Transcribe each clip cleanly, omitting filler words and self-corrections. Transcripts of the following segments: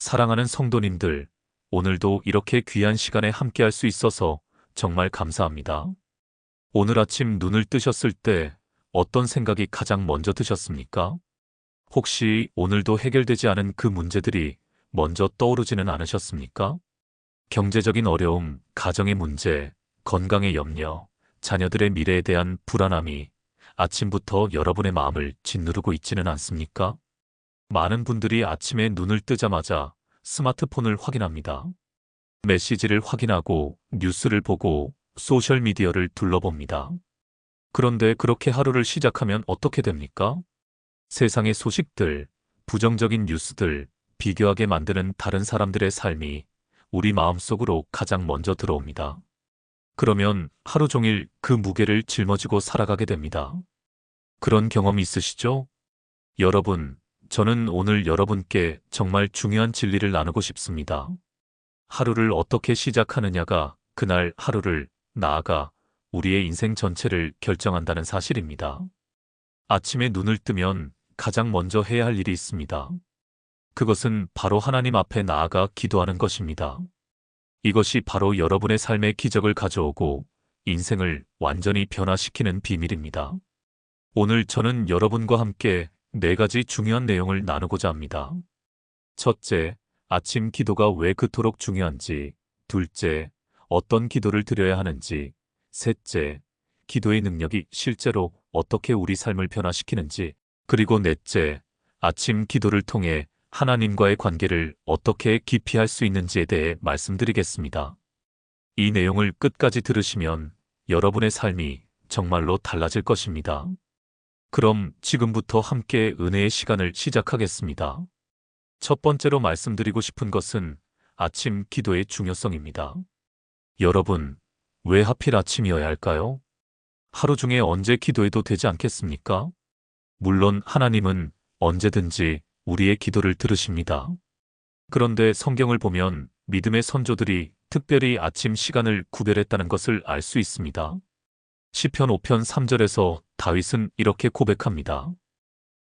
사랑하는 성도님들, 오늘도 이렇게 귀한 시간에 함께할 수 있어서 정말 감사합니다. 오늘 아침 눈을 뜨셨을 때 어떤 생각이 가장 먼저 드셨습니까? 혹시 오늘도 해결되지 않은 그 문제들이 먼저 떠오르지는 않으셨습니까? 경제적인 어려움, 가정의 문제, 건강의 염려, 자녀들의 미래에 대한 불안함이 아침부터 여러분의 마음을 짓누르고 있지는 않습니까? 많은 분들이 아침에 눈을 뜨자마자 스마트폰을 확인합니다. 메시지를 확인하고 뉴스를 보고 소셜미디어를 둘러봅니다. 그런데 그렇게 하루를 시작하면 어떻게 됩니까? 세상의 소식들, 부정적인 뉴스들, 비교하게 만드는 다른 사람들의 삶이 우리 마음속으로 가장 먼저 들어옵니다. 그러면 하루 종일 그 무게를 짊어지고 살아가게 됩니다. 그런 경험 있으시죠? 여러분, 저는 오늘 여러분께 정말 중요한 진리를 나누고 싶습니다. 하루를 어떻게 시작하느냐가 그날 하루를, 나아가 우리의 인생 전체를 결정한다는 사실입니다. 아침에 눈을 뜨면 가장 먼저 해야 할 일이 있습니다. 그것은 바로 하나님 앞에 나아가 기도하는 것입니다. 이것이 바로 여러분의 삶에 기적을 가져오고 인생을 완전히 변화시키는 비밀입니다. 오늘 저는 여러분과 함께 4가지 중요한 내용을 나누고자 합니다. 첫째, 아침 기도가 왜 그토록 중요한지. 둘째, 어떤 기도를 드려야 하는지. 셋째, 기도의 능력이 실제로 어떻게 우리 삶을 변화시키는지. 그리고 넷째, 아침 기도를 통해 하나님과의 관계를 어떻게 깊이 할 수 있는지에 대해 말씀드리겠습니다. 이 내용을 끝까지 들으시면 여러분의 삶이 정말로 달라질 것입니다. 그럼 지금부터 함께 은혜의 시간을 시작하겠습니다. 첫 번째로 말씀드리고 싶은 것은 아침 기도의 중요성입니다. 여러분, 왜 하필 아침이어야 할까요? 하루 중에 언제 기도해도 되지 않겠습니까? 물론 하나님은 언제든지 우리의 기도를 들으십니다. 그런데 성경을 보면 믿음의 선조들이 특별히 아침 시간을 구별했다는 것을 알 수 있습니다. 시편 5편 3절에서 다윗은 이렇게 고백합니다.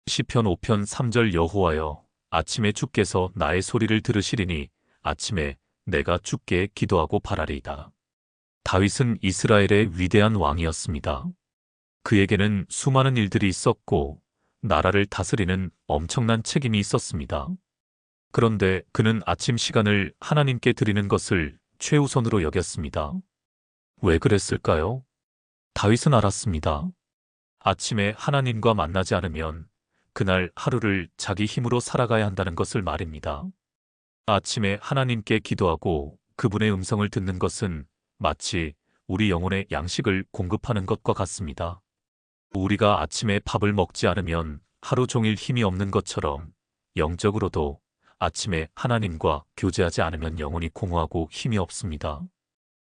시편 5편 3절 여호와여, 아침에 주께서 나의 소리를 들으시리니 아침에 내가 주께 기도하고 바라리이다. 다윗은 이스라엘의 위대한 왕이었습니다. 그에게는 수많은 일들이 있었고 나라를 다스리는 엄청난 책임이 있었습니다. 그런데 그는 아침 시간을 하나님께 드리는 것을 최우선으로 여겼습니다. 왜 그랬을까요? 다윗은 알았습니다. 아침에 하나님과 만나지 않으면 그날 하루를 자기 힘으로 살아가야 한다는 것을 말입니다. 아침에 하나님께 기도하고 그분의 음성을 듣는 것은 마치 우리 영혼의 양식을 공급하는 것과 같습니다. 우리가 아침에 밥을 먹지 않으면 하루 종일 힘이 없는 것처럼 영적으로도 아침에 하나님과 교제하지 않으면 영혼이 공허하고 힘이 없습니다.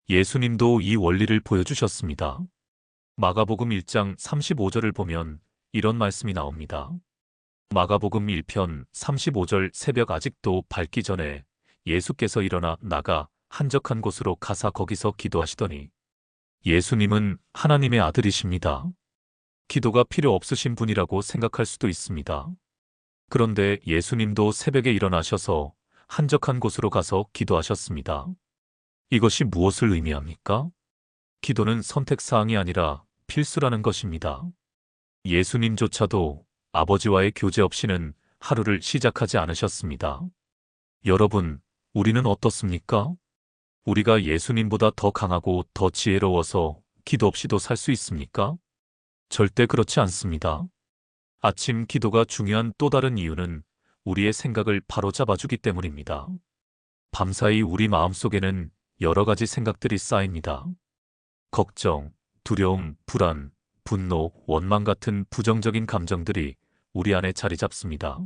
예수님도 이 원리를 보여주셨습니다. 마가복음 1장 35절을 보면 이런 말씀이 나옵니다. 마가복음 1편 35절 새벽 아직도 밝기 전에 예수께서 일어나 나가 한적한 곳으로 가사 거기서 기도하시더니. 예수님은 하나님의 아들이십니다. 기도가 필요 없으신 분이라고 생각할 수도 있습니다. 그런데 예수님도 새벽에 일어나셔서 한적한 곳으로 가서 기도하셨습니다. 이것이 무엇을 의미합니까? 기도는 선택사항이 아니라 필수라는 것입니다. 예수님조차도 아버지와의 교제 없이는 하루를 시작하지 않으셨습니다. 여러분, 우리는 어떻습니까? 우리가 예수님보다 더 강하고 더 지혜로워서 기도 없이도 살 수 있습니까? 절대 그렇지 않습니다. 아침 기도가 중요한 또 다른 이유는 우리의 생각을 바로잡아주기 때문입니다. 밤사이 우리 마음속에는 여러 가지 생각들이 쌓입니다. 걱정, 두려움, 불안, 분노, 원망 같은 부정적인 감정들이 우리 안에 자리 잡습니다.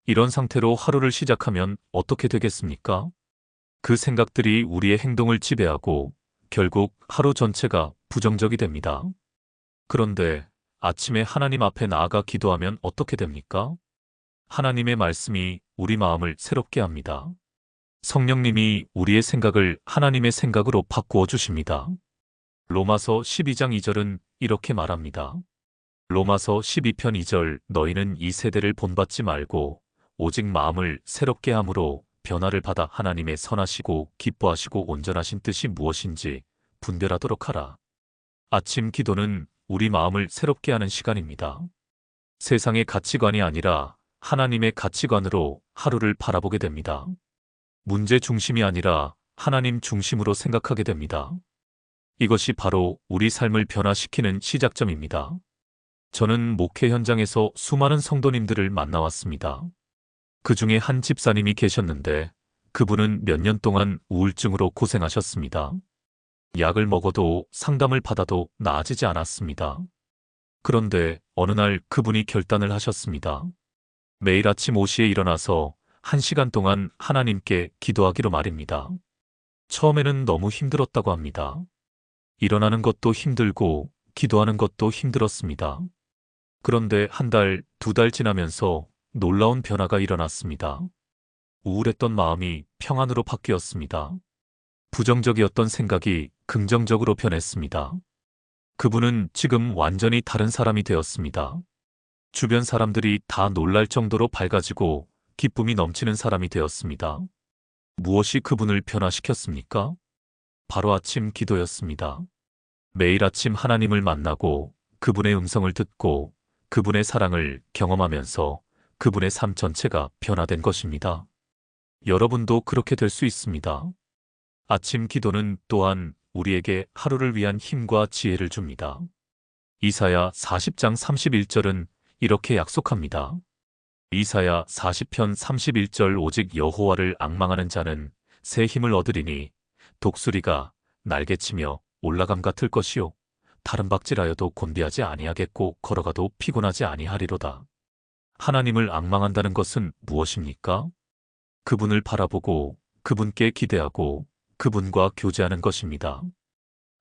이런 상태로 하루를 시작하면 어떻게 되겠습니까? 그 생각들이 우리의 행동을 지배하고 결국 하루 전체가 부정적이 됩니다. 그런데 아침에 하나님 앞에 나아가 기도하면 어떻게 됩니까? 하나님의 말씀이 우리 마음을 새롭게 합니다. 성령님이 우리의 생각을 하나님의 생각으로 바꾸어 주십니다. 로마서 12장 2절은 이렇게 말합니다. 로마서 12편 2절 너희는 이 세대를 본받지 말고 오직 마음을 새롭게 함으로 변화를 받아 하나님의 선하시고 기뻐하시고 온전하신 뜻이 무엇인지 분별하도록 하라. 아침 기도는 우리 마음을 새롭게 하는 시간입니다. 세상의 가치관이 아니라 하나님의 가치관으로 하루를 바라보게 됩니다. 문제 중심이 아니라 하나님 중심으로 생각하게 됩니다. 이것이 바로 우리 삶을 변화시키는 시작점입니다. 저는 목회 현장에서 수많은 성도님들을 만나왔습니다. 그 중에 한 집사님이 계셨는데 그분은 몇 년 동안 우울증으로 고생하셨습니다. 약을 먹어도 상담을 받아도 나아지지 않았습니다. 그런데 어느 날 그분이 결단을 하셨습니다. 매일 아침 5시에 일어나서 1시간 동안 하나님께 기도하기로 말입니다. 처음에는 너무 힘들었다고 합니다. 일어나는 것도 힘들고 기도하는 것도 힘들었습니다. 그런데 한 달, 2달 지나면서 놀라운 변화가 일어났습니다. 우울했던 마음이 평안으로 바뀌었습니다. 부정적이었던 생각이 긍정적으로 변했습니다. 그분은 지금 완전히 다른 사람이 되었습니다. 주변 사람들이 다 놀랄 정도로 밝아지고 기쁨이 넘치는 사람이 되었습니다. 무엇이 그분을 변화시켰습니까? 바로 아침 기도였습니다. 매일 아침 하나님을 만나고 그분의 음성을 듣고 그분의 사랑을 경험하면서 그분의 삶 전체가 변화된 것입니다. 여러분도 그렇게 될 수 있습니다. 아침 기도는 또한 우리에게 하루를 위한 힘과 지혜를 줍니다. 이사야 40장 31절은 이렇게 약속합니다. 이사야 40편 31절 오직 여호와를 앙망하는 자는 새 힘을 얻으리니 독수리가 날개치며 올라감 같을 것이요 다른 박질하여도 곤비하지 아니하겠고 걸어가도 피곤하지 아니하리로다. 하나님을 앙망한다는 것은 무엇입니까? 그분을 바라보고 그분께 기대하고 그분과 교제하는 것입니다.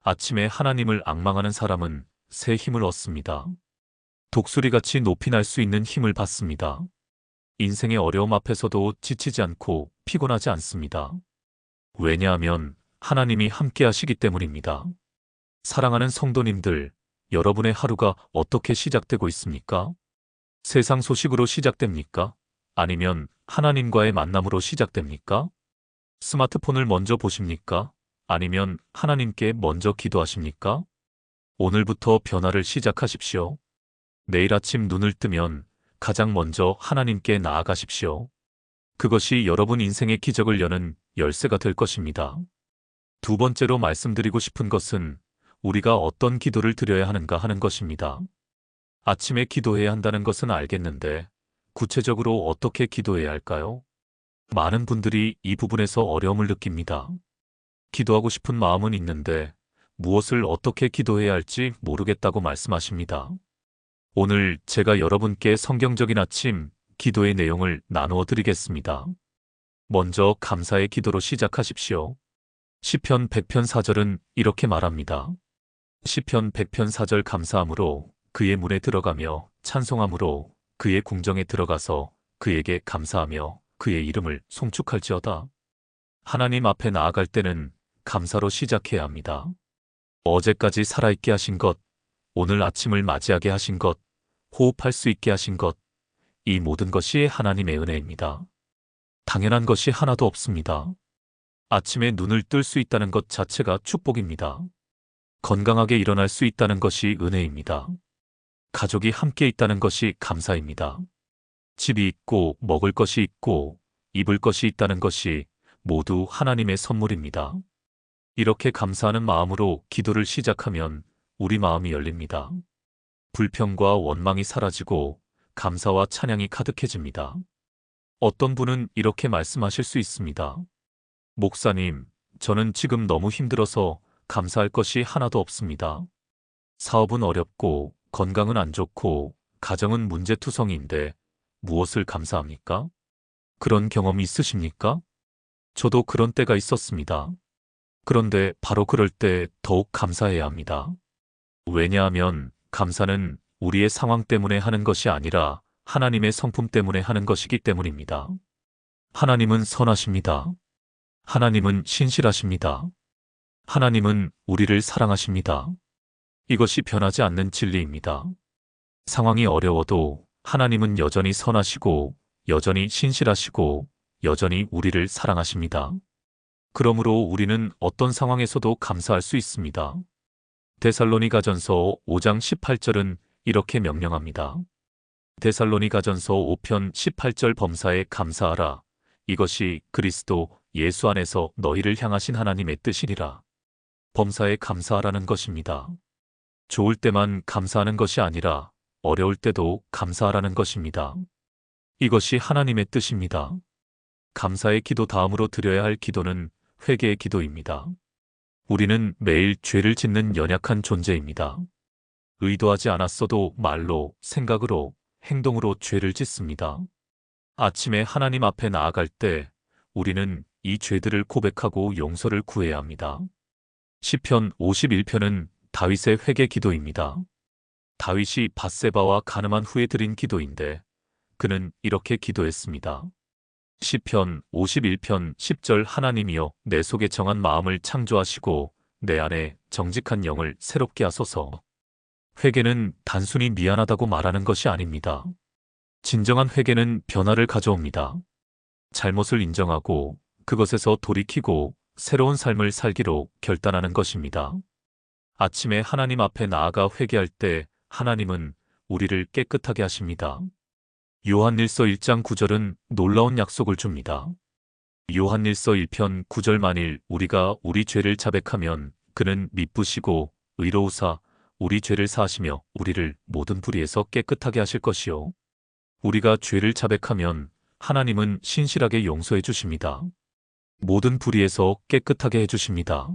아침에 하나님을 앙망하는 사람은 새 힘을 얻습니다. 독수리같이 높이 날 수 있는 힘을 받습니다. 인생의 어려움 앞에서도 지치지 않고 피곤하지 않습니다. 왜냐하면 하나님이 함께 하시기 때문입니다. 사랑하는 성도님들, 여러분의 하루가 어떻게 시작되고 있습니까? 세상 소식으로 시작됩니까? 아니면 하나님과의 만남으로 시작됩니까? 스마트폰을 먼저 보십니까? 아니면 하나님께 먼저 기도하십니까? 오늘부터 변화를 시작하십시오. 내일 아침 눈을 뜨면 가장 먼저 하나님께 나아가십시오. 그것이 여러분 인생의 기적을 여는 열쇠가 될 것입니다. 두 번째로 말씀드리고 싶은 것은 우리가 어떤 기도를 드려야 하는가 하는 것입니다. 아침에 기도해야 한다는 것은 알겠는데 구체적으로 어떻게 기도해야 할까요? 많은 분들이 이 부분에서 어려움을 느낍니다. 기도하고 싶은 마음은 있는데 무엇을 어떻게 기도해야 할지 모르겠다고 말씀하십니다. 오늘 제가 여러분께 성경적인 아침 기도의 내용을 나누어 드리겠습니다. 먼저 감사의 기도로 시작하십시오. 시편 100편 4절은 이렇게 말합니다. 시편 100편 4절 감사함으로 그의 문에 들어가며 찬송함으로 그의 궁정에 들어가서 그에게 감사하며 그의 이름을 송축할지어다. 하나님 앞에 나아갈 때는 감사로 시작해야 합니다. 어제까지 살아있게 하신 것, 오늘 아침을 맞이하게 하신 것, 호흡할 수 있게 하신 것, 이 모든 것이 하나님의 은혜입니다. 당연한 것이 하나도 없습니다. 아침에 눈을 뜰 수 있다는 것 자체가 축복입니다. 건강하게 일어날 수 있다는 것이 은혜입니다. 가족이 함께 있다는 것이 감사입니다. 집이 있고 먹을 것이 있고 입을 것이 있다는 것이 모두 하나님의 선물입니다. 이렇게 감사하는 마음으로 기도를 시작하면 우리 마음이 열립니다. 불평과 원망이 사라지고 감사와 찬양이 가득해집니다. 어떤 분은 이렇게 말씀하실 수 있습니다. 목사님, 저는 지금 너무 힘들어서 감사할 것이 하나도 없습니다. 사업은 어렵고 건강은 안 좋고 가정은 문제투성이인데 무엇을 감사합니까? 그런 경험이 있으십니까? 저도 그런 때가 있었습니다. 그런데 바로 그럴 때 더욱 감사해야 합니다. 왜냐하면 감사는 우리의 상황 때문에 하는 것이 아니라 하나님의 성품 때문에 하는 것이기 때문입니다. 하나님은 선하십니다. 하나님은 신실하십니다. 하나님은 우리를 사랑하십니다. 이것이 변하지 않는 진리입니다. 상황이 어려워도 하나님은 여전히 선하시고 여전히 신실하시고 여전히 우리를 사랑하십니다. 그러므로 우리는 어떤 상황에서도 감사할 수 있습니다. 데살로니가전서 5장 18절은 이렇게 명령합니다. 데살로니가전서 5편 18절 범사에 감사하라. 이것이 그리스도 예수 안에서 너희를 향하신 하나님의 뜻이니라. 범사에 감사하라는 것입니다. 좋을 때만 감사하는 것이 아니라 어려울 때도 감사하라는 것입니다. 이것이 하나님의 뜻입니다. 감사의 기도 다음으로 드려야 할 기도는 회개의 기도입니다. 우리는 매일 죄를 짓는 연약한 존재입니다. 의도하지 않았어도 말로, 생각으로, 행동으로 죄를 짓습니다. 아침에 하나님 앞에 나아갈 때 우리는 이 죄들을 고백하고 용서를 구해야 합니다. 시편 51편은 다윗의 회개 기도입니다. 다윗이 밧세바와 간음한 후에 드린 기도인데 그는 이렇게 기도했습니다. 시편 51편 10절 하나님이여 내 속에 정한 마음을 창조하시고 내 안에 정직한 영을 새롭게 하소서. 회개는 단순히 미안하다고 말하는 것이 아닙니다. 진정한 회개는 변화를 가져옵니다. 잘못을 인정하고 그것에서 돌이키고 새로운 삶을 살기로 결단하는 것입니다. 아침에 하나님 앞에 나아가 회개할 때 하나님은 우리를 깨끗하게 하십니다. 요한일서 1장 9절은 놀라운 약속을 줍니다. 요한일서 1편 9절 만일 우리가 우리 죄를 자백하면 그는 미쁘시고 의로우사 우리 죄를 사하시며 우리를 모든 불의에서 깨끗하게 하실 것이요. 우리가 죄를 자백하면 하나님은 신실하게 용서해 주십니다. 모든 불의에서 깨끗하게 해주십니다.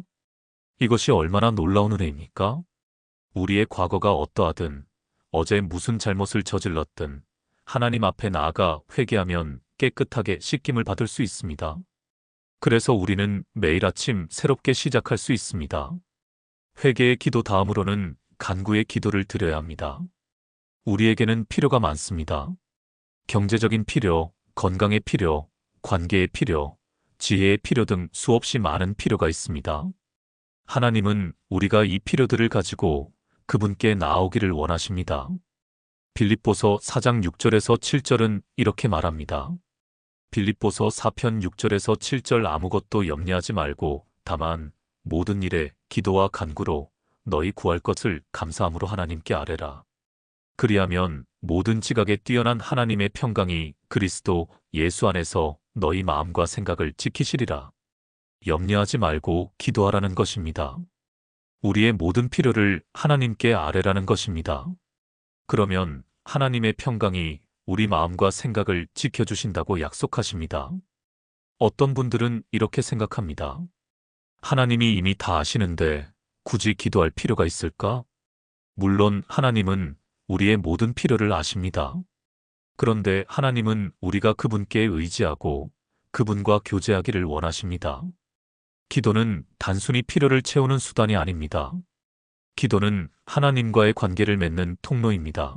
이것이 얼마나 놀라운 은혜입니까? 우리의 과거가 어떠하든 어제 무슨 잘못을 저질렀든 하나님 앞에 나아가 회개하면 깨끗하게 씻김을 받을 수 있습니다. 그래서 우리는 매일 아침 새롭게 시작할 수 있습니다. 회개의 기도 다음으로는 간구의 기도를 드려야 합니다. 우리에게는 필요가 많습니다. 경제적인 필요, 건강의 필요, 관계의 필요, 지혜의 필요 등 수없이 많은 필요가 있습니다. 하나님은 우리가 이 필요들을 가지고 그분께 나아오기를 원하십니다. 빌립보서 4장 6절에서 7절은 이렇게 말합니다. 빌립보서 4편 6절에서 7절 아무것도 염려하지 말고 다만 모든 일에 기도와 간구로 너희 구할 것을 감사함으로 하나님께 아뢰라. 그리하면 모든 지각에 뛰어난 하나님의 평강이 그리스도 예수 안에서 너희 마음과 생각을 지키시리라. 염려하지 말고 기도하라는 것입니다. 우리의 모든 필요를 하나님께 아뢰라는 것입니다. 그러면 하나님의 평강이 우리 마음과 생각을 지켜주신다고 약속하십니다. 어떤 분들은 이렇게 생각합니다. 하나님이 이미 다 아시는데 굳이 기도할 필요가 있을까? 물론 하나님은 우리의 모든 필요를 아십니다. 그런데 하나님은 우리가 그분께 의지하고 그분과 교제하기를 원하십니다. 기도는 단순히 필요를 채우는 수단이 아닙니다. 기도는 하나님과의 관계를 맺는 통로입니다.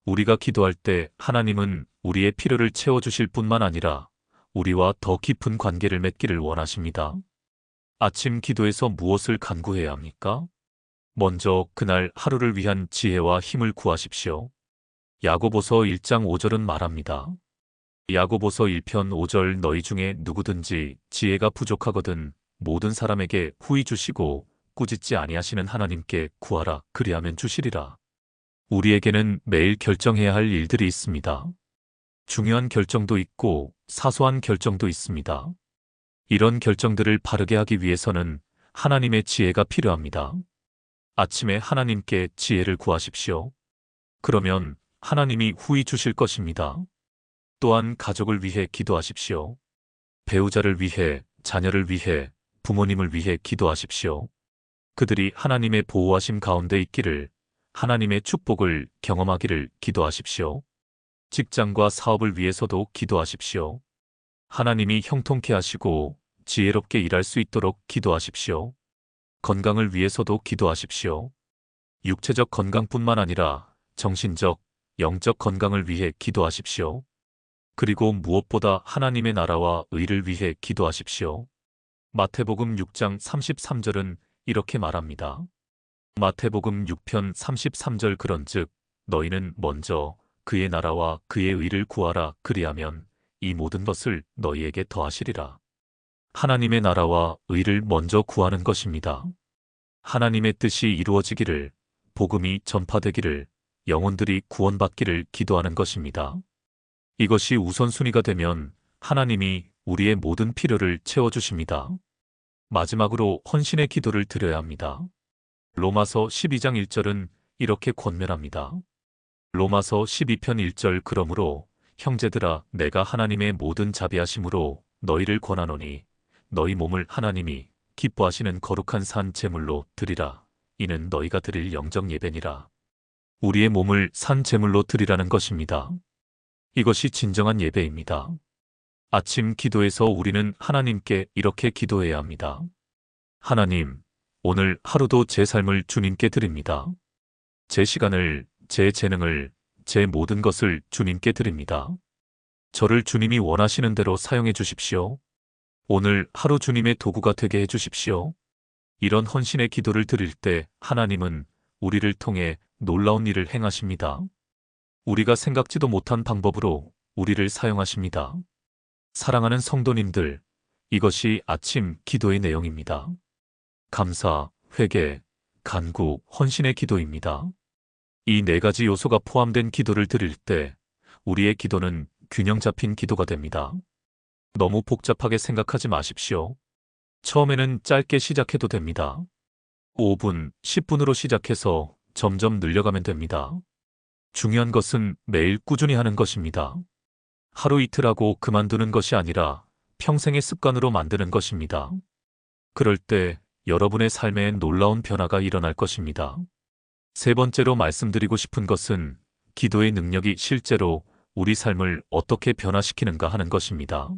우리가 기도할 때 하나님은 우리의 필요를 채워주실 뿐만 아니라 우리와 더 깊은 관계를 맺기를 원하십니다. 아침 기도에서 무엇을 간구해야 합니까? 먼저 그날 하루를 위한 지혜와 힘을 구하십시오. 야고보서 1장 5절은 말합니다. 야고보서 1편 5절 너희 중에 누구든지 지혜가 부족하거든 모든 사람에게 후히 주시고 꾸짖지 아니하시는 하나님께 구하라 그리하면 주시리라. 우리에게는 매일 결정해야 할 일들이 있습니다. 중요한 결정도 있고 사소한 결정도 있습니다. 이런 결정들을 바르게 하기 위해서는 하나님의 지혜가 필요합니다. 아침에 하나님께 지혜를 구하십시오. 그러면 하나님이 후히 주실 것입니다. 또한 가족을 위해 기도하십시오. 배우자를 위해, 자녀를 위해, 부모님을 위해 기도하십시오. 그들이 하나님의 보호하심 가운데 있기를, 하나님의 축복을 경험하기를 기도하십시오. 직장과 사업을 위해서도 기도하십시오. 하나님이 형통케 하시고 지혜롭게 일할 수 있도록 기도하십시오. 건강을 위해서도 기도하십시오. 육체적 건강뿐만 아니라 정신적, 영적 건강을 위해 기도하십시오. 그리고 무엇보다 하나님의 나라와 의를 위해 기도하십시오. 마태복음 6장 33절은 이렇게 말합니다. 마태복음 6편 33절 그런즉 너희는 먼저 그의 나라와 그의 의를 구하라 그리하면 이 모든 것을 너희에게 더하시리라. 하나님의 나라와 의를 먼저 구하는 것입니다. 하나님의 뜻이 이루어지기를, 복음이 전파되기를, 영혼들이 구원받기를 기도하는 것입니다. 이것이 우선순위가 되면 하나님이 우리의 모든 필요를 채워주십니다. 마지막으로 헌신의 기도를 드려야 합니다. 로마서 12장 1절은 이렇게 권면합니다. 로마서 12편 1절 그러므로 형제들아 내가 하나님의 모든 자비하심으로 너희를 권하노니 너희 몸을 하나님이 기뻐하시는 거룩한 산 제물로 드리라. 이는 너희가 드릴 영적 예배니라. 우리의 몸을 산 제물로 드리라는 것입니다. 이것이 진정한 예배입니다. 아침 기도에서 우리는 하나님께 이렇게 기도해야 합니다. 하나님, 오늘 하루도 제 삶을 주님께 드립니다. 제 시간을, 제 재능을, 제 모든 것을 주님께 드립니다. 저를 주님이 원하시는 대로 사용해 주십시오. 오늘 하루 주님의 도구가 되게 해 주십시오. 이런 헌신의 기도를 드릴 때 하나님은 우리를 통해 놀라운 일을 행하십니다. 우리가 생각지도 못한 방법으로 우리를 사용하십니다. 사랑하는 성도님들, 이것이 아침 기도의 내용입니다. 감사, 회개, 간구, 헌신의 기도입니다. 이 네 가지 요소가 포함된 기도를 드릴 때 우리의 기도는 균형 잡힌 기도가 됩니다. 너무 복잡하게 생각하지 마십시오. 처음에는 짧게 시작해도 됩니다. 5분, 10분으로 시작해서 점점 늘려가면 됩니다. 중요한 것은 매일 꾸준히 하는 것입니다. 하루 이틀 하고 그만두는 것이 아니라 평생의 습관으로 만드는 것입니다. 그럴 때 여러분의 삶에 놀라운 변화가 일어날 것입니다. 세 번째로 말씀드리고 싶은 것은 기도의 능력이 실제로 우리 삶을 어떻게 변화시키는가 하는 것입니다.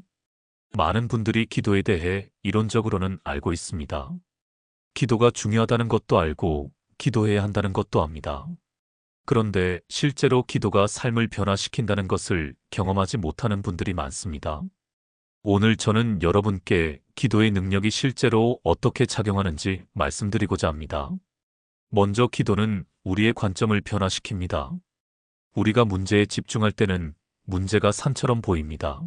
많은 분들이 기도에 대해 이론적으로는 알고 있습니다. 기도가 중요하다는 것도 알고 기도해야 한다는 것도 압니다. 그런데 실제로 기도가 삶을 변화시킨다는 것을 경험하지 못하는 분들이 많습니다. 오늘 저는 여러분께 기도의 능력이 실제로 어떻게 작용하는지 말씀드리고자 합니다. 먼저 기도는 우리의 관점을 변화시킵니다. 우리가 문제에 집중할 때는 문제가 산처럼 보입니다.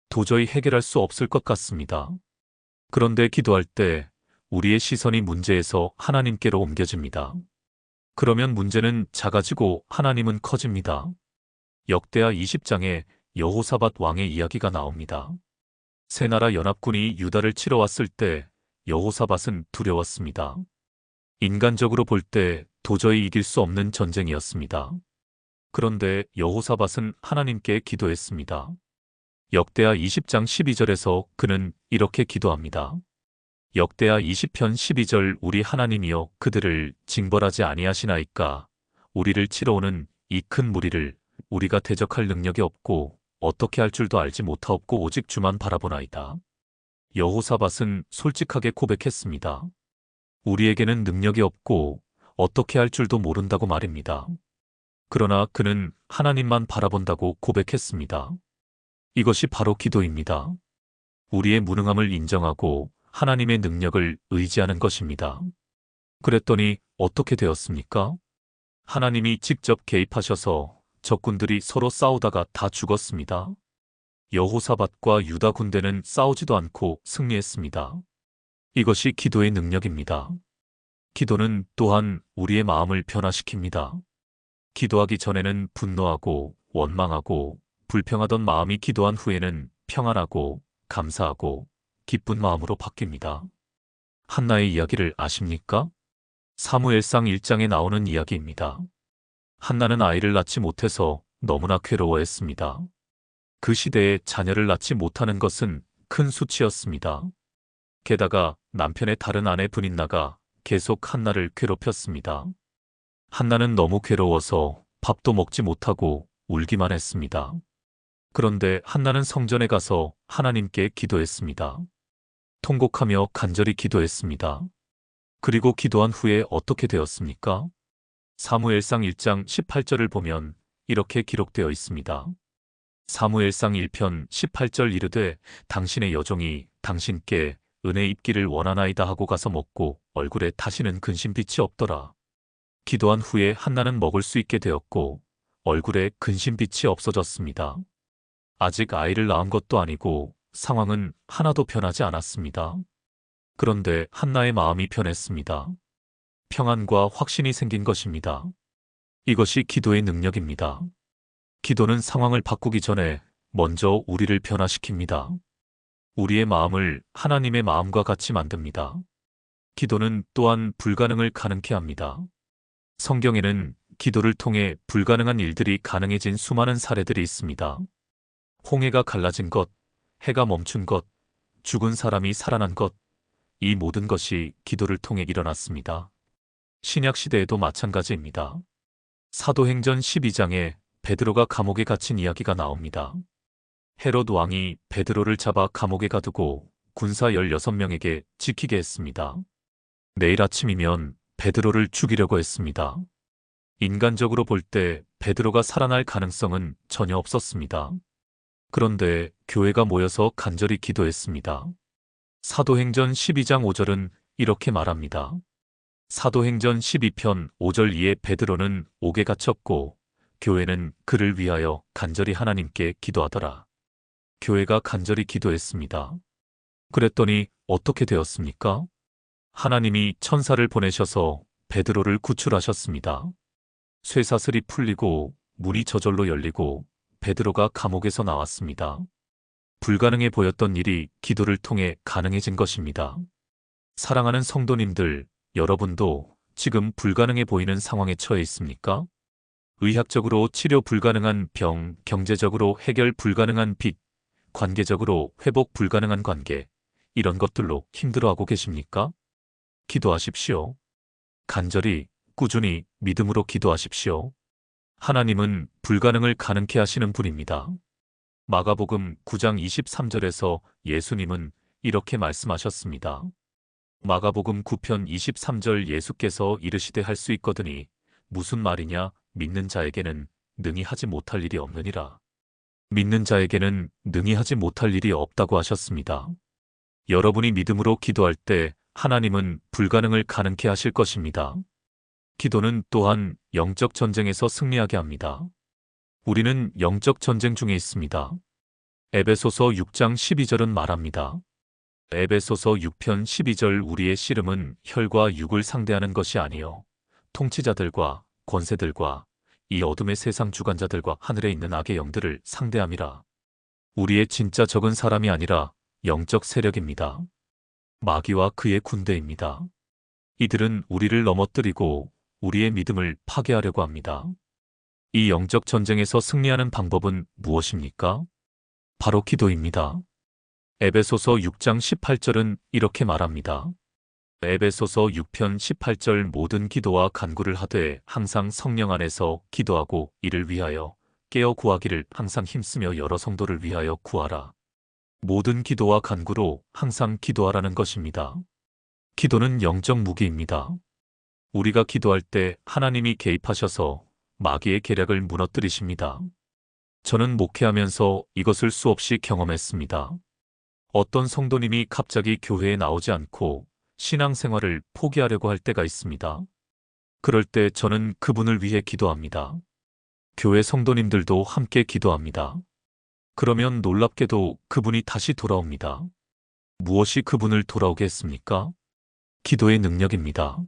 도저히 해결할 수 없을 것 같습니다. 그런데 기도할 때 우리의 시선이 문제에서 하나님께로 옮겨집니다. 그러면 문제는 작아지고 하나님은 커집니다. 역대하 20장에 여호사밧 왕의 이야기가 나옵니다. 세 나라 연합군이 유다를 치러 왔을 때 여호사밧은 두려웠습니다. 인간적으로 볼 때 도저히 이길 수 없는 전쟁이었습니다. 그런데 여호사밧은 하나님께 기도했습니다. 역대하 20장 12절에서 그는 이렇게 기도합니다. 역대하 20편 12절 우리 하나님이여 그들을 징벌하지 아니하시나이까 우리를 치러 오는 이 큰 무리를 우리가 대적할 능력이 없고 어떻게 할 줄도 알지 못하옵고 오직 주만 바라보나이다. 여호사밧은 솔직하게 고백했습니다. 우리에게는 능력이 없고 어떻게 할 줄도 모른다고 말입니다. 그러나 그는 하나님만 바라본다고 고백했습니다. 이것이 바로 기도입니다. 우리의 무능함을 인정하고 하나님의 능력을 의지하는 것입니다. 그랬더니 어떻게 되었습니까? 하나님이 직접 개입하셔서 적군들이 서로 싸우다가 다 죽었습니다. 여호사밧과 유다 군대는 싸우지도 않고 승리했습니다. 이것이 기도의 능력입니다. 기도는 또한 우리의 마음을 변화시킵니다. 기도하기 전에는 분노하고 원망하고 불평하던 마음이 기도한 후에는 평안하고 감사하고 기쁜 마음으로 바뀝니다. 한나의 이야기를 아십니까? 사무엘상 1장에 나오는 이야기입니다. 한나는 아이를 낳지 못해서 너무나 괴로워했습니다. 그 시대에 자녀를 낳지 못하는 것은 큰 수치였습니다. 게다가 남편의 다른 아내 브닌나가 계속 한나를 괴롭혔습니다. 한나는 너무 괴로워서 밥도 먹지 못하고 울기만 했습니다. 그런데 한나는 성전에 가서 하나님께 기도했습니다. 통곡하며 간절히 기도했습니다. 그리고 기도한 후에 어떻게 되었습니까? 사무엘상 1장 18절을 보면 이렇게 기록되어 있습니다. 사무엘상 1편 18절 이르되 당신의 여종이 당신께 은혜 입기를 원하나이다 하고 가서 먹고 얼굴에 다시는 근심빛이 없더라. 기도한 후에 한나는 먹을 수 있게 되었고 얼굴에 근심빛이 없어졌습니다. 아직 아이를 낳은 것도 아니고 상황은 하나도 변하지 않았습니다. 그런데 한나의 마음이 변했습니다. 평안과 확신이 생긴 것입니다. 이것이 기도의 능력입니다. 기도는 상황을 바꾸기 전에 먼저 우리를 변화시킵니다. 우리의 마음을 하나님의 마음과 같이 만듭니다. 기도는 또한 불가능을 가능케 합니다. 성경에는 기도를 통해 불가능한 일들이 가능해진 수많은 사례들이 있습니다. 홍해가 갈라진 것, 해가 멈춘 것, 죽은 사람이 살아난 것, 이 모든 것이 기도를 통해 일어났습니다. 신약 시대에도 마찬가지입니다. 사도행전 12장에 베드로가 감옥에 갇힌 이야기가 나옵니다. 헤롯 왕이 베드로를 잡아 감옥에 가두고 군사 16명에게 지키게 했습니다. 내일 아침이면 베드로를 죽이려고 했습니다. 인간적으로 볼 때 베드로가 살아날 가능성은 전혀 없었습니다. 그런데 교회가 모여서 간절히 기도했습니다. 사도행전 12장 5절은 이렇게 말합니다. 사도행전 12편 5절 이에 베드로는 옥에 갇혔고 교회는 그를 위하여 간절히 하나님께 기도하더라. 교회가 간절히 기도했습니다. 그랬더니 어떻게 되었습니까? 하나님이 천사를 보내셔서 베드로를 구출하셨습니다. 쇠사슬이 풀리고 문이 저절로 열리고 베드로가 감옥에서 나왔습니다. 불가능해 보였던 일이 기도를 통해 가능해진 것입니다. 사랑하는 성도님들, 여러분도 지금 불가능해 보이는 상황에 처해 있습니까? 의학적으로 치료 불가능한 병, 경제적으로 해결 불가능한 빚, 관계적으로 회복 불가능한 관계, 이런 것들로 힘들어하고 계십니까? 기도하십시오. 간절히, 꾸준히 믿음으로 기도하십시오. 하나님은 불가능을 가능케 하시는 분입니다. 마가복음 9장 23절에서 예수님은 이렇게 말씀하셨습니다. 마가복음 9편 23절 예수께서 이르시되 할 수 있거든이 무슨 말이냐 믿는 자에게는 능히 하지 못할 일이 없느니라. 믿는 자에게는 능히 하지 못할 일이 없다고 하셨습니다. 여러분이 믿음으로 기도할 때 하나님은 불가능을 가능케 하실 것입니다. 기도는 또한 영적 전쟁에서 승리하게 합니다. 우리는 영적 전쟁 중에 있습니다. 에베소서 6장 12절은 말합니다. 에베소서 6편 12절 우리의 씨름은 혈과 육을 상대하는 것이 아니요 통치자들과 권세들과 이 어둠의 세상 주관자들과 하늘에 있는 악의 영들을 상대함이라. 우리의 진짜 적은 사람이 아니라 영적 세력입니다. 마귀와 그의 군대입니다. 이들은 우리를 넘어뜨리고 우리의 믿음을 파괴하려고 합니다. 이 영적 전쟁에서 승리하는 방법은 무엇입니까? 바로 기도입니다. 에베소서 6장 18절은 이렇게 말합니다. 에베소서 6편 18절 모든 기도와 간구를 하되 항상 성령 안에서 기도하고 이를 위하여 깨어 구하기를 항상 힘쓰며 여러 성도를 위하여 구하라. 모든 기도와 간구로 항상 기도하라는 것입니다. 기도는 영적 무기입니다. 우리가 기도할 때 하나님이 개입하셔서 마귀의 계략을 무너뜨리십니다. 저는 목회하면서 이것을 수없이 경험했습니다. 어떤 성도님이 갑자기 교회에 나오지 않고 신앙생활을 포기하려고 할 때가 있습니다. 그럴 때 저는 그분을 위해 기도합니다. 교회 성도님들도 함께 기도합니다. 그러면 놀랍게도 그분이 다시 돌아옵니다. 무엇이 그분을 돌아오게 했습니까? 기도의 능력입니다.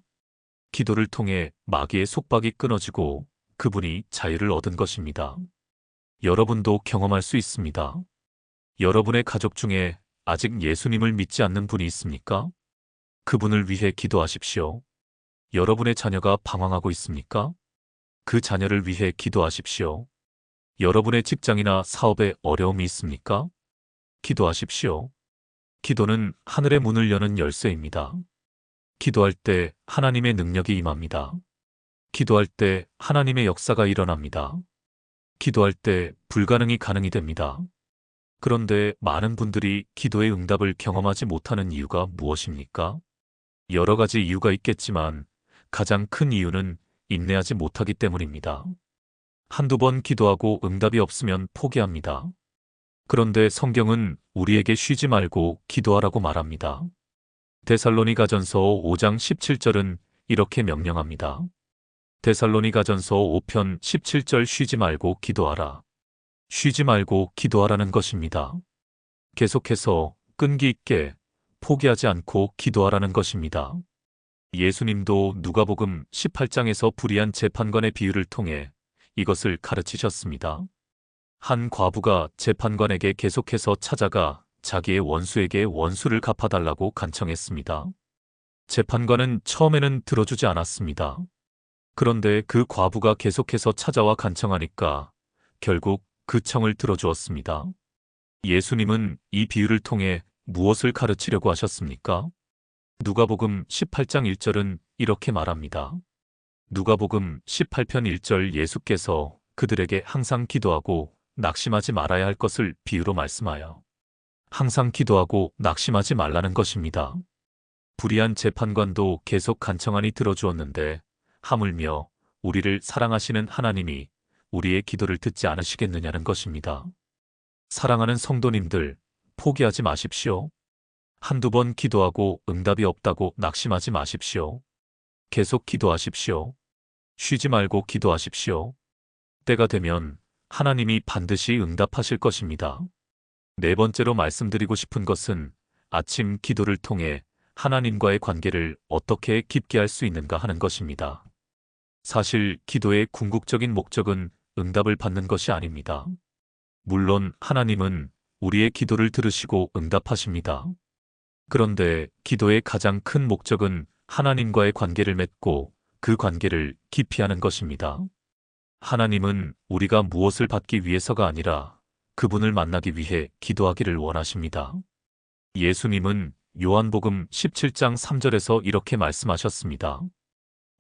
기도를 통해 마귀의 속박이 끊어지고 그분이 자유를 얻은 것입니다. 여러분도 경험할 수 있습니다. 여러분의 가족 중에 아직 예수님을 믿지 않는 분이 있습니까? 그분을 위해 기도하십시오. 여러분의 자녀가 방황하고 있습니까? 그 자녀를 위해 기도하십시오. 여러분의 직장이나 사업에 어려움이 있습니까? 기도하십시오. 기도는 하늘의 문을 여는 열쇠입니다. 기도할 때 하나님의 능력이 임합니다. 기도할 때 하나님의 역사가 일어납니다. 기도할 때 불가능이 가능이 됩니다. 그런데 많은 분들이 기도의 응답을 경험하지 못하는 이유가 무엇입니까? 여러 가지 이유가 있겠지만 가장 큰 이유는 인내하지 못하기 때문입니다. 한두 번 기도하고 응답이 없으면 포기합니다. 그런데 성경은 우리에게 쉬지 말고 기도하라고 말합니다. 데살로니가전서 5장 17절은 이렇게 명령합니다. 데살로니가전서 5편 17절 쉬지 말고 기도하라. 쉬지 말고 기도하라는 것입니다. 계속해서 끈기 있게 포기하지 않고 기도하라는 것입니다. 예수님도 누가복음 18장에서 불의한 재판관의 비유를 통해 이것을 가르치셨습니다. 한 과부가 재판관에게 계속해서 찾아가 자기의 원수에게 원수를 갚아달라고 간청했습니다. 재판관은 처음에는 들어주지 않았습니다. 그런데 그 과부가 계속해서 찾아와 간청하니까 결국 그 청을 들어주었습니다. 예수님은 이 비유를 통해 무엇을 가르치려고 하셨습니까? 누가복음 18장 1절은 이렇게 말합니다. 누가복음 18편 1절 예수께서 그들에게 항상 기도하고 낙심하지 말아야 할 것을 비유로 말씀하여 항상 기도하고 낙심하지 말라는 것입니다. 불의한 재판관도 계속 간청하니 들어주었는데 하물며 우리를 사랑하시는 하나님이 우리의 기도를 듣지 않으시겠느냐는 것입니다. 사랑하는 성도님들, 포기하지 마십시오. 한두 번 기도하고 응답이 없다고 낙심하지 마십시오. 계속 기도하십시오. 쉬지 말고 기도하십시오. 때가 되면 하나님이 반드시 응답하실 것입니다. 네 번째로 말씀드리고 싶은 것은 아침 기도를 통해 하나님과의 관계를 어떻게 깊게 할 수 있는가 하는 것입니다. 사실 기도의 궁극적인 목적은 응답을 받는 것이 아닙니다. 물론 하나님은 우리의 기도를 들으시고 응답하십니다. 그런데 기도의 가장 큰 목적은 하나님과의 관계를 맺고 그 관계를 깊이 하는 것입니다. 하나님은 우리가 무엇을 받기 위해서가 아니라 그분을 만나기 위해 기도하기를 원하십니다. 예수님은 요한복음 17장 3절에서 이렇게 말씀하셨습니다.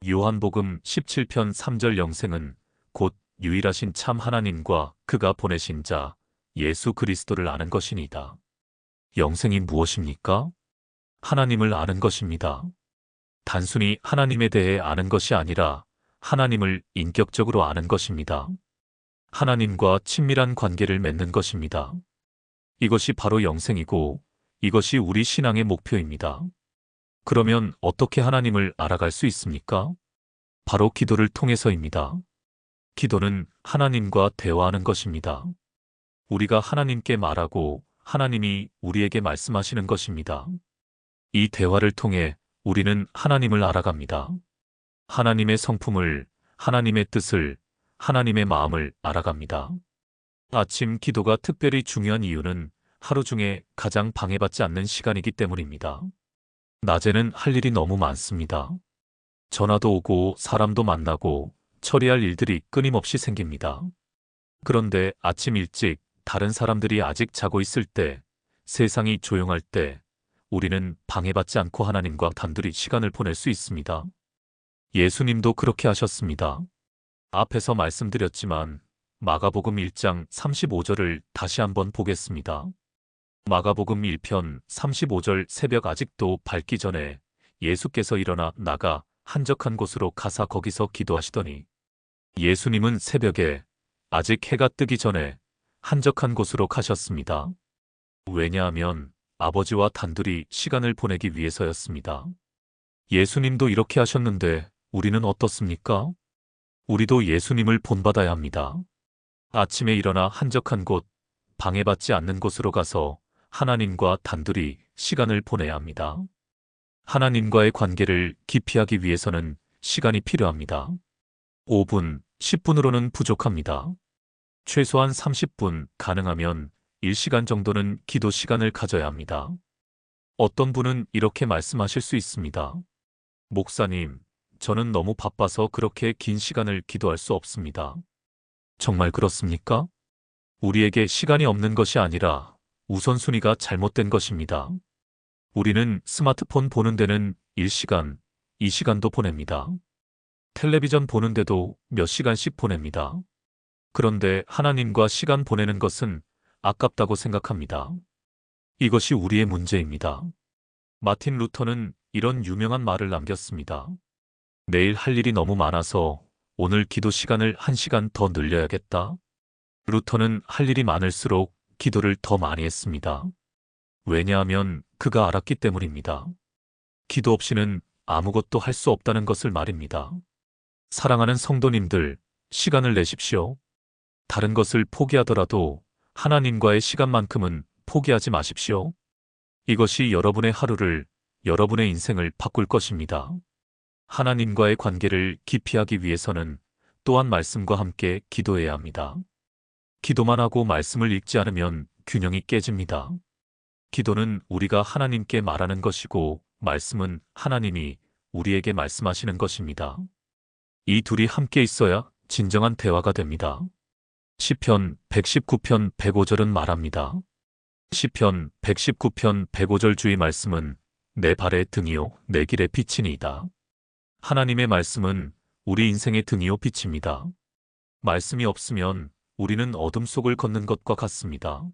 요한복음 17편 3절 영생은 곧 유일하신 참 하나님과 그가 보내신 자 예수 그리스도를 아는 것이니이다. 영생이 무엇입니까? 하나님을 아는 것입니다. 단순히 하나님에 대해 아는 것이 아니라 하나님을 인격적으로 아는 것입니다. 하나님과 친밀한 관계를 맺는 것입니다. 이것이 바로 영생이고 이것이 우리 신앙의 목표입니다. 그러면 어떻게 하나님을 알아갈 수 있습니까? 바로 기도를 통해서입니다. 기도는 하나님과 대화하는 것입니다. 우리가 하나님께 말하고 하나님이 우리에게 말씀하시는 것입니다. 이 대화를 통해 우리는 하나님을 알아갑니다. 하나님의 성품을, 하나님의 뜻을, 하나님의 마음을 알아갑니다. 아침 기도가 특별히 중요한 이유는 하루 중에 가장 방해받지 않는 시간이기 때문입니다. 낮에는 할 일이 너무 많습니다. 전화도 오고 사람도 만나고 처리할 일들이 끊임없이 생깁니다. 그런데 아침 일찍 다른 사람들이 아직 자고 있을 때, 세상이 조용할 때 우리는 방해받지 않고 하나님과 단둘이 시간을 보낼 수 있습니다. 예수님도 그렇게 하셨습니다. 앞에서 말씀드렸지만 마가복음 1장 35절을 다시 한번 보겠습니다. 마가복음 1편 35절 새벽 아직도 밝기 전에 예수께서 일어나 나가 한적한 곳으로 가사 거기서 기도하시더니 예수님은 새벽에 아직 해가 뜨기 전에 한적한 곳으로 가셨습니다. 왜냐하면 아버지와 단둘이 시간을 보내기 위해서였습니다. 예수님도 이렇게 하셨는데 우리는 어떻습니까? 우리도 예수님을 본받아야 합니다. 아침에 일어나 한적한 곳, 방해받지 않는 곳으로 가서 하나님과 단둘이 시간을 보내야 합니다. 하나님과의 관계를 깊이 하기 위해서는 시간이 필요합니다. 5분, 10분으로는 부족합니다. 최소한 30분, 가능하면 1시간 정도는 기도 시간을 가져야 합니다. 어떤 분은 이렇게 말씀하실 수 있습니다. 목사님, 저는 너무 바빠서 그렇게 긴 시간을 기도할 수 없습니다. 정말 그렇습니까? 우리에게 시간이 없는 것이 아니라 우선순위가 잘못된 것입니다. 우리는 스마트폰 보는 데는 1시간, 2시간도 보냅니다. 텔레비전 보는데도 몇 시간씩 보냅니다. 그런데 하나님과 시간 보내는 것은 아깝다고 생각합니다. 이것이 우리의 문제입니다. 마틴 루터는 이런 유명한 말을 남겼습니다. 내일 할 일이 너무 많아서 오늘 기도 시간을 1시간 더 늘려야겠다. 루터는 할 일이 많을수록 기도를 더 많이 했습니다. 왜냐하면 그가 알았기 때문입니다. 기도 없이는 아무것도 할 수 없다는 것을 말입니다. 사랑하는 성도님들, 시간을 내십시오. 다른 것을 포기하더라도 하나님과의 시간만큼은 포기하지 마십시오. 이것이 여러분의 하루를, 여러분의 인생을 바꿀 것입니다. 하나님과의 관계를 깊이 하기 위해서는 또한 말씀과 함께 기도해야 합니다. 기도만 하고 말씀을 읽지 않으면 균형이 깨집니다. 기도는 우리가 하나님께 말하는 것이고, 말씀은 하나님이 우리에게 말씀하시는 것입니다. 이 둘이 함께 있어야 진정한 대화가 됩니다. 시편 119편 105절은 말합니다. 시편 119편 105절 주의 말씀은 내 발의 등이요 내 길의 빛이니이다. 하나님의 말씀은 우리 인생의 등이요 빛입니다. 말씀이 없으면 우리는 어둠 속을 걷는 것과 같습니다.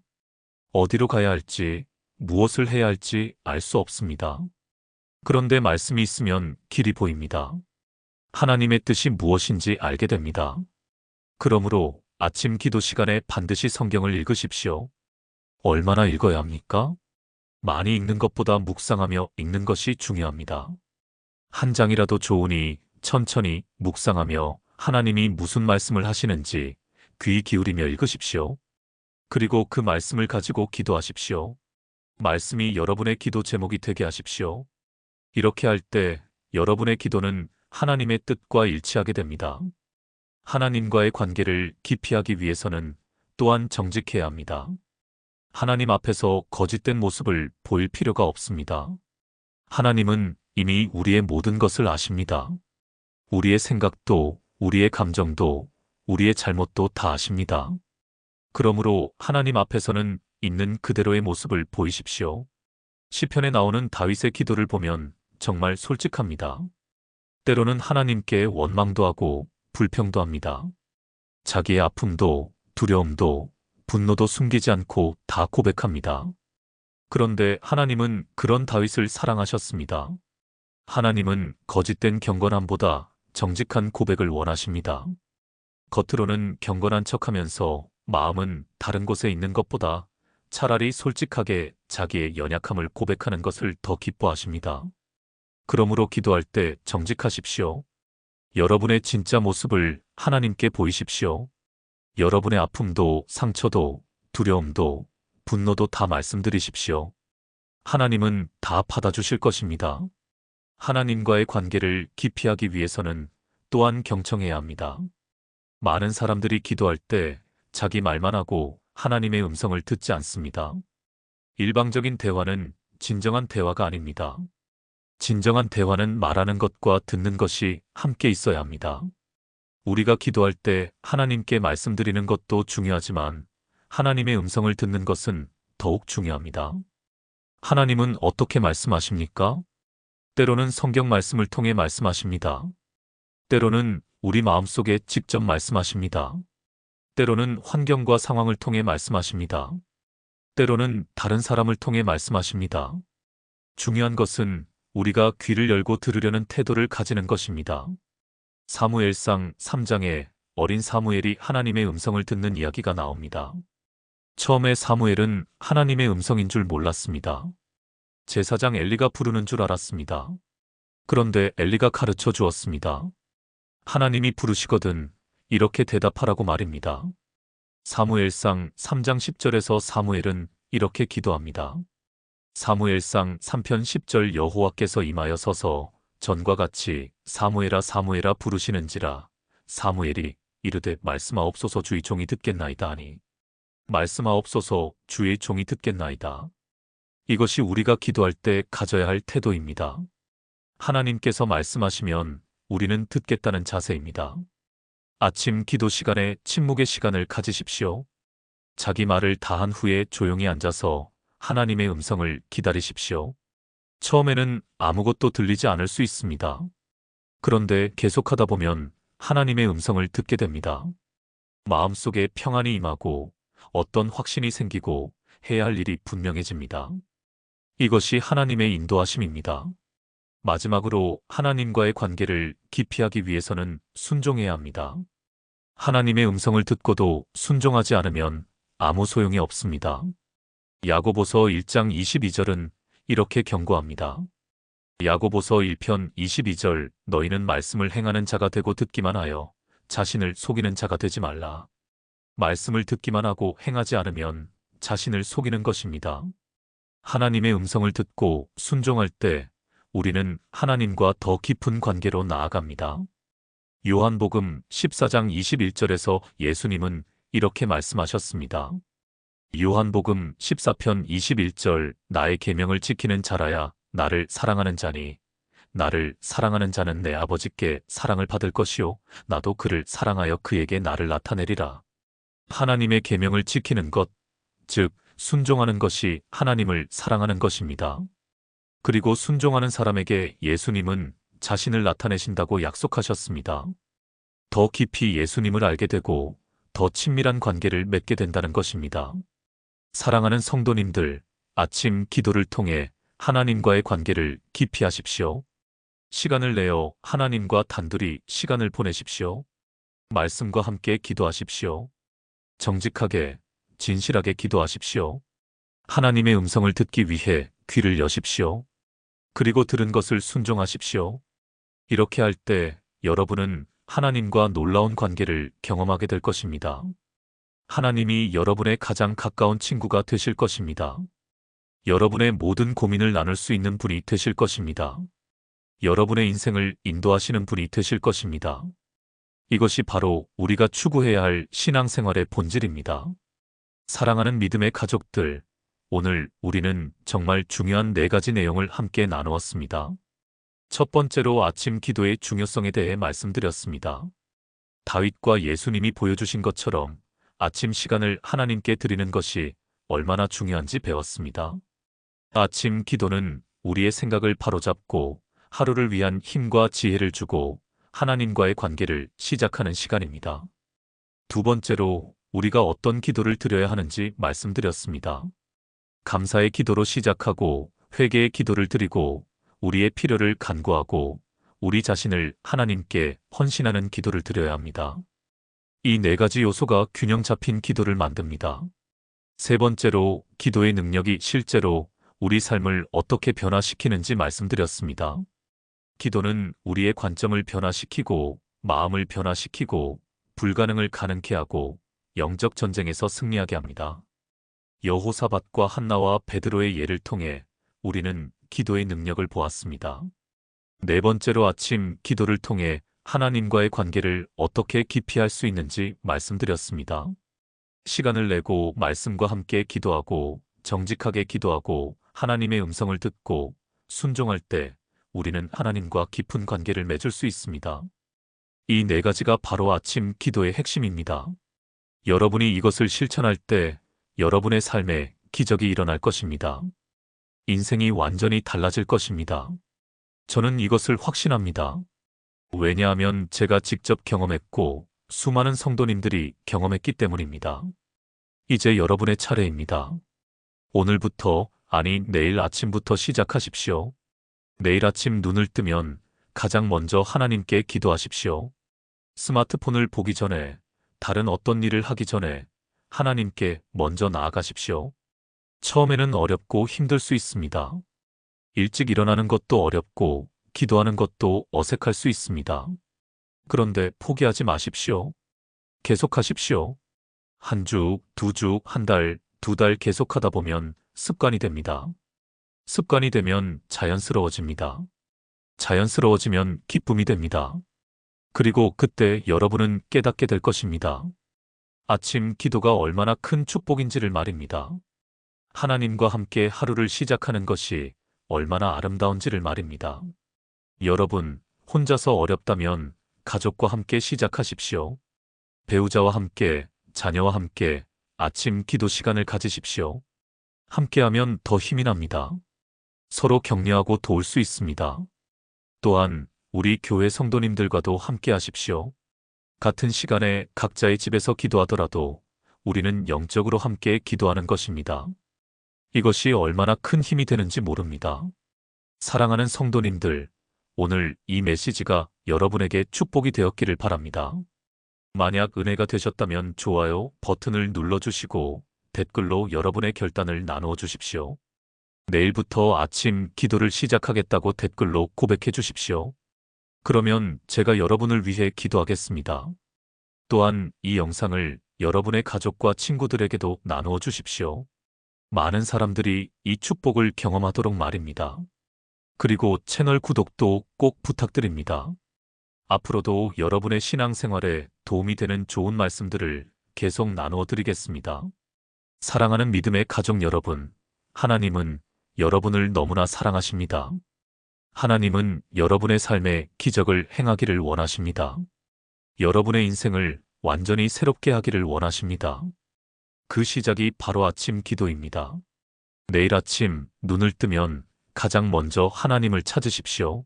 어디로 가야 할지, 무엇을 해야 할지 알 수 없습니다. 그런데 말씀이 있으면 길이 보입니다. 하나님의 뜻이 무엇인지 알게 됩니다. 그러므로 아침 기도 시간에 반드시 성경을 읽으십시오. 얼마나 읽어야 합니까? 많이 읽는 것보다 묵상하며 읽는 것이 중요합니다. 한 장이라도 좋으니 천천히 묵상하며 하나님이 무슨 말씀을 하시는지 귀 기울이며 읽으십시오. 그리고 그 말씀을 가지고 기도하십시오. 말씀이 여러분의 기도 제목이 되게 하십시오. 이렇게 할 때 여러분의 기도는 하나님의 뜻과 일치하게 됩니다. 하나님과의 관계를 깊이 하기 위해서는 또한 정직해야 합니다. 하나님 앞에서 거짓된 모습을 보일 필요가 없습니다. 하나님은 이미 우리의 모든 것을 아십니다. 우리의 생각도, 우리의 감정도, 우리의 잘못도 다 아십니다. 그러므로 하나님 앞에서는 있는 그대로의 모습을 보이십시오. 시편에 나오는 다윗의 기도를 보면 정말 솔직합니다. 때로는 하나님께 원망도 하고 불평도 합니다. 자기의 아픔도, 두려움도, 분노도 숨기지 않고 다 고백합니다. 그런데 하나님은 그런 다윗을 사랑하셨습니다. 하나님은 거짓된 경건함보다 정직한 고백을 원하십니다. 겉으로는 경건한 척하면서 마음은 다른 곳에 있는 것보다 차라리 솔직하게 자기의 연약함을 고백하는 것을 더 기뻐하십니다. 그러므로 기도할 때 정직하십시오. 여러분의 진짜 모습을 하나님께 보이십시오. 여러분의 아픔도, 상처도, 두려움도, 분노도 다 말씀드리십시오. 하나님은 다 받아주실 것입니다. 하나님과의 관계를 깊이 하기 위해서는 또한 경청해야 합니다. 많은 사람들이 기도할 때 자기 말만 하고 하나님의 음성을 듣지 않습니다. 일방적인 대화는 진정한 대화가 아닙니다. 진정한 대화는 말하는 것과 듣는 것이 함께 있어야 합니다. 우리가 기도할 때 하나님께 말씀드리는 것도 중요하지만 하나님의 음성을 듣는 것은 더욱 중요합니다. 하나님은 어떻게 말씀하십니까? 때로는 성경 말씀을 통해 말씀하십니다. 때로는 우리 마음속에 직접 말씀하십니다. 때로는 환경과 상황을 통해 말씀하십니다. 때로는 다른 사람을 통해 말씀하십니다. 중요한 것은 우리가 귀를 열고 들으려는 태도를 가지는 것입니다. 사무엘상 3장에 어린 사무엘이 하나님의 음성을 듣는 이야기가 나옵니다. 처음에 사무엘은 하나님의 음성인 줄 몰랐습니다. 제사장 엘리가 부르는 줄 알았습니다. 그런데 엘리가 가르쳐 주었습니다. 하나님이 부르시거든 이렇게 대답하라고 말입니다. 사무엘상 3장 10절에서 사무엘은 이렇게 기도합니다. 사무엘상 3편 10절 여호와께서 임하여 서서 전과 같이 사무엘아 사무엘아 부르시는지라 사무엘이 이르되 말씀하옵소서 주의 종이 듣겠나이다 하니 말씀하옵소서 주의 종이 듣겠나이다. 이것이 우리가 기도할 때 가져야 할 태도입니다. 하나님께서 말씀하시면 우리는 듣겠다는 자세입니다. 아침 기도 시간에 침묵의 시간을 가지십시오. 자기 말을 다 한 후에 조용히 앉아서 하나님의 음성을 기다리십시오. 처음에는 아무것도 들리지 않을 수 있습니다. 그런데 계속하다 보면 하나님의 음성을 듣게 됩니다. 마음속에 평안이 임하고 어떤 확신이 생기고 해야 할 일이 분명해집니다. 이것이 하나님의 인도하심입니다. 마지막으로 하나님과의 관계를 깊이 하기 위해서는 순종해야 합니다. 하나님의 음성을 듣고도 순종하지 않으면 아무 소용이 없습니다. 야고보서 1장 22절은 이렇게 경고합니다. 야고보서 1편 22절 너희는 말씀을 행하는 자가 되고 듣기만 하여 자신을 속이는 자가 되지 말라. 말씀을 듣기만 하고 행하지 않으면 자신을 속이는 것입니다. 하나님의 음성을 듣고 순종할 때 우리는 하나님과 더 깊은 관계로 나아갑니다. 요한복음 14장 21절에서 예수님은 이렇게 말씀하셨습니다. 요한복음 14편 21절 나의 계명을 지키는 자라야 나를 사랑하는 자니 나를 사랑하는 자는 내 아버지께 사랑을 받을 것이요 나도 그를 사랑하여 그에게 나를 나타내리라. 하나님의 계명을 지키는 것, 즉 순종하는 것이 하나님을 사랑하는 것입니다. 그리고 순종하는 사람에게 예수님은 자신을 나타내신다고 약속하셨습니다. 더 깊이 예수님을 알게 되고 더 친밀한 관계를 맺게 된다는 것입니다. 사랑하는 성도님들, 아침 기도를 통해 하나님과의 관계를 깊이 하십시오. 시간을 내어 하나님과 단둘이 시간을 보내십시오. 말씀과 함께 기도하십시오. 정직하게, 진실하게 기도하십시오. 하나님의 음성을 듣기 위해 귀를 여십시오. 그리고 들은 것을 순종하십시오. 이렇게 할 때 여러분은 하나님과 놀라운 관계를 경험하게 될 것입니다. 하나님이 여러분의 가장 가까운 친구가 되실 것입니다. 여러분의 모든 고민을 나눌 수 있는 분이 되실 것입니다. 여러분의 인생을 인도하시는 분이 되실 것입니다. 이것이 바로 우리가 추구해야 할 신앙생활의 본질입니다. 사랑하는 믿음의 가족들, 오늘 우리는 정말 중요한 4가지 내용을 함께 나누었습니다. 첫 번째로 아침 기도의 중요성에 대해 말씀드렸습니다. 다윗과 예수님이 보여주신 것처럼 아침 시간을 하나님께 드리는 것이 얼마나 중요한지 배웠습니다. 아침 기도는 우리의 생각을 바로잡고 하루를 위한 힘과 지혜를 주고 하나님과의 관계를 시작하는 시간입니다. 두 번째로 우리가 어떤 기도를 드려야 하는지 말씀드렸습니다. 감사의 기도로 시작하고 회개의 기도를 드리고 우리의 필요를 간구하고 우리 자신을 하나님께 헌신하는 기도를 드려야 합니다. 이 4가지 요소가 균형 잡힌 기도를 만듭니다. 세 번째로 기도의 능력이 실제로 우리 삶을 어떻게 변화시키는지 말씀드렸습니다. 기도는 우리의 관점을 변화시키고 마음을 변화시키고 불가능을 가능케 하고 영적 전쟁에서 승리하게 합니다. 여호사밧과 한나와 베드로의 예를 통해 우리는 기도의 능력을 보았습니다. 네 번째로 아침 기도를 통해 하나님과의 관계를 어떻게 깊이 할 수 있는지 말씀드렸습니다. 시간을 내고 말씀과 함께 기도하고 정직하게 기도하고 하나님의 음성을 듣고 순종할 때 우리는 하나님과 깊은 관계를 맺을 수 있습니다. 이 4가지가 바로 아침 기도의 핵심입니다. 여러분이 이것을 실천할 때 여러분의 삶에 기적이 일어날 것입니다. 인생이 완전히 달라질 것입니다. 저는 이것을 확신합니다. 왜냐하면 제가 직접 경험했고 수많은 성도님들이 경험했기 때문입니다. 이제 여러분의 차례입니다. 오늘부터, 아니 내일 아침부터 시작하십시오. 내일 아침 눈을 뜨면 가장 먼저 하나님께 기도하십시오. 스마트폰을 보기 전에, 다른 어떤 일을 하기 전에 하나님께 먼저 나아가십시오. 처음에는 어렵고 힘들 수 있습니다. 일찍 일어나는 것도 어렵고 기도하는 것도 어색할 수 있습니다. 그런데 포기하지 마십시오. 계속하십시오. 한 주, 2주, 한 달, 2달 계속하다 보면 습관이 됩니다. 습관이 되면 자연스러워집니다. 자연스러워지면 기쁨이 됩니다. 그리고 그때 여러분은 깨닫게 될 것입니다. 아침 기도가 얼마나 큰 축복인지를 말입니다. 하나님과 함께 하루를 시작하는 것이 얼마나 아름다운지를 말입니다. 여러분, 혼자서 어렵다면 가족과 함께 시작하십시오. 배우자와 함께, 자녀와 함께 아침 기도 시간을 가지십시오. 함께하면 더 힘이 납니다. 서로 격려하고 도울 수 있습니다. 또한 우리 교회 성도님들과도 함께 하십시오. 같은 시간에 각자의 집에서 기도하더라도 우리는 영적으로 함께 기도하는 것입니다. 이것이 얼마나 큰 힘이 되는지 모릅니다. 사랑하는 성도님들, 오늘 이 메시지가 여러분에게 축복이 되었기를 바랍니다. 만약 은혜가 되셨다면 좋아요 버튼을 눌러주시고 댓글로 여러분의 결단을 나누어 주십시오. 내일부터 아침 기도를 시작하겠다고 댓글로 고백해 주십시오. 그러면 제가 여러분을 위해 기도하겠습니다. 또한 이 영상을 여러분의 가족과 친구들에게도 나누어 주십시오. 많은 사람들이 이 축복을 경험하도록 말입니다. 그리고 채널 구독도 꼭 부탁드립니다. 앞으로도 여러분의 신앙생활에 도움이 되는 좋은 말씀들을 계속 나누어 드리겠습니다. 사랑하는 믿음의 가족 여러분, 하나님은 여러분을 너무나 사랑하십니다. 하나님은 여러분의 삶에 기적을 행하기를 원하십니다. 여러분의 인생을 완전히 새롭게 하기를 원하십니다. 그 시작이 바로 아침 기도입니다. 내일 아침 눈을 뜨면 가장 먼저 하나님을 찾으십시오.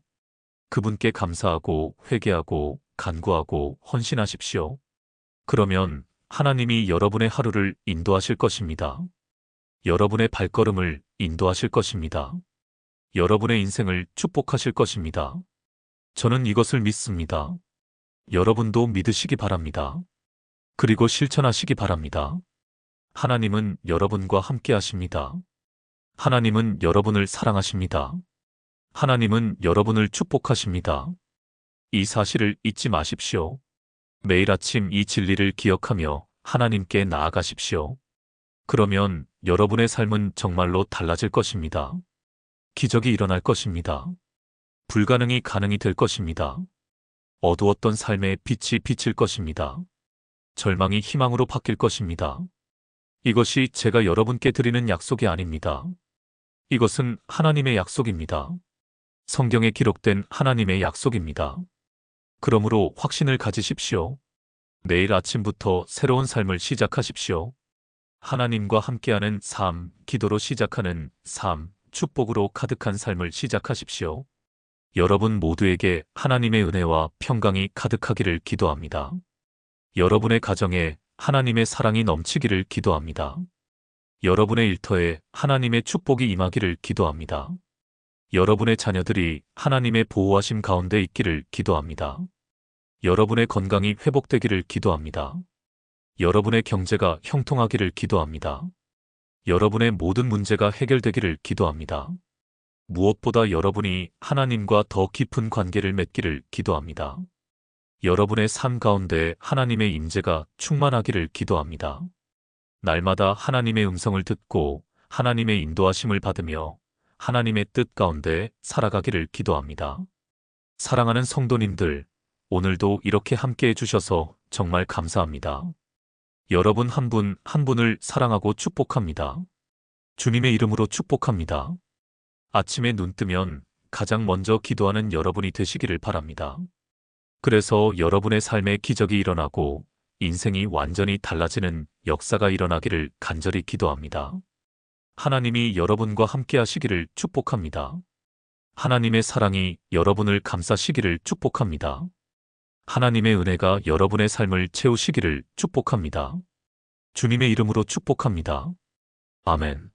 그분께 감사하고 회개하고 간구하고 헌신하십시오. 그러면 하나님이 여러분의 하루를 인도하실 것입니다. 여러분의 발걸음을 인도하실 것입니다. 여러분의 인생을 축복하실 것입니다. 저는 이것을 믿습니다. 여러분도 믿으시기 바랍니다. 그리고 실천하시기 바랍니다. 하나님은 여러분과 함께 하십니다. 하나님은 여러분을 사랑하십니다. 하나님은 여러분을 축복하십니다. 이 사실을 잊지 마십시오. 매일 아침 이 진리를 기억하며 하나님께 나아가십시오. 그러면 여러분의 삶은 정말로 달라질 것입니다. 기적이 일어날 것입니다. 불가능이 가능이 될 것입니다. 어두웠던 삶에 빛이 비칠 것입니다. 절망이 희망으로 바뀔 것입니다. 이것이 제가 여러분께 드리는 약속이 아닙니다. 이것은 하나님의 약속입니다. 성경에 기록된 하나님의 약속입니다. 그러므로 확신을 가지십시오. 내일 아침부터 새로운 삶을 시작하십시오. 하나님과 함께하는 삶, 기도로 시작하는 삶, 축복으로 가득한 삶을 시작하십시오. 여러분 모두에게 하나님의 은혜와 평강이 가득하기를 기도합니다. 여러분의 가정에 하나님의 사랑이 넘치기를 기도합니다. 여러분의 일터에 하나님의 축복이 임하기를 기도합니다. 여러분의 자녀들이 하나님의 보호하심 가운데 있기를 기도합니다. 여러분의 건강이 회복되기를 기도합니다. 여러분의 경제가 형통하기를 기도합니다. 여러분의 모든 문제가 해결되기를 기도합니다. 무엇보다 여러분이 하나님과 더 깊은 관계를 맺기를 기도합니다. 여러분의 삶 가운데 하나님의 임재가 충만하기를 기도합니다. 날마다 하나님의 음성을 듣고 하나님의 인도하심을 받으며 하나님의 뜻 가운데 살아가기를 기도합니다. 사랑하는 성도님들, 오늘도 이렇게 함께해 주셔서 정말 감사합니다. 여러분 한 분 한 분을 사랑하고 축복합니다. 주님의 이름으로 축복합니다. 아침에 눈 뜨면 가장 먼저 기도하는 여러분이 되시기를 바랍니다. 그래서 여러분의 삶에 기적이 일어나고 인생이 완전히 달라지는 역사가 일어나기를 간절히 기도합니다. 하나님이 여러분과 함께 하시기를 축복합니다. 하나님의 사랑이 여러분을 감싸시기를 축복합니다. 하나님의 은혜가 여러분의 삶을 채우시기를 축복합니다. 주님의 이름으로 축복합니다. 아멘.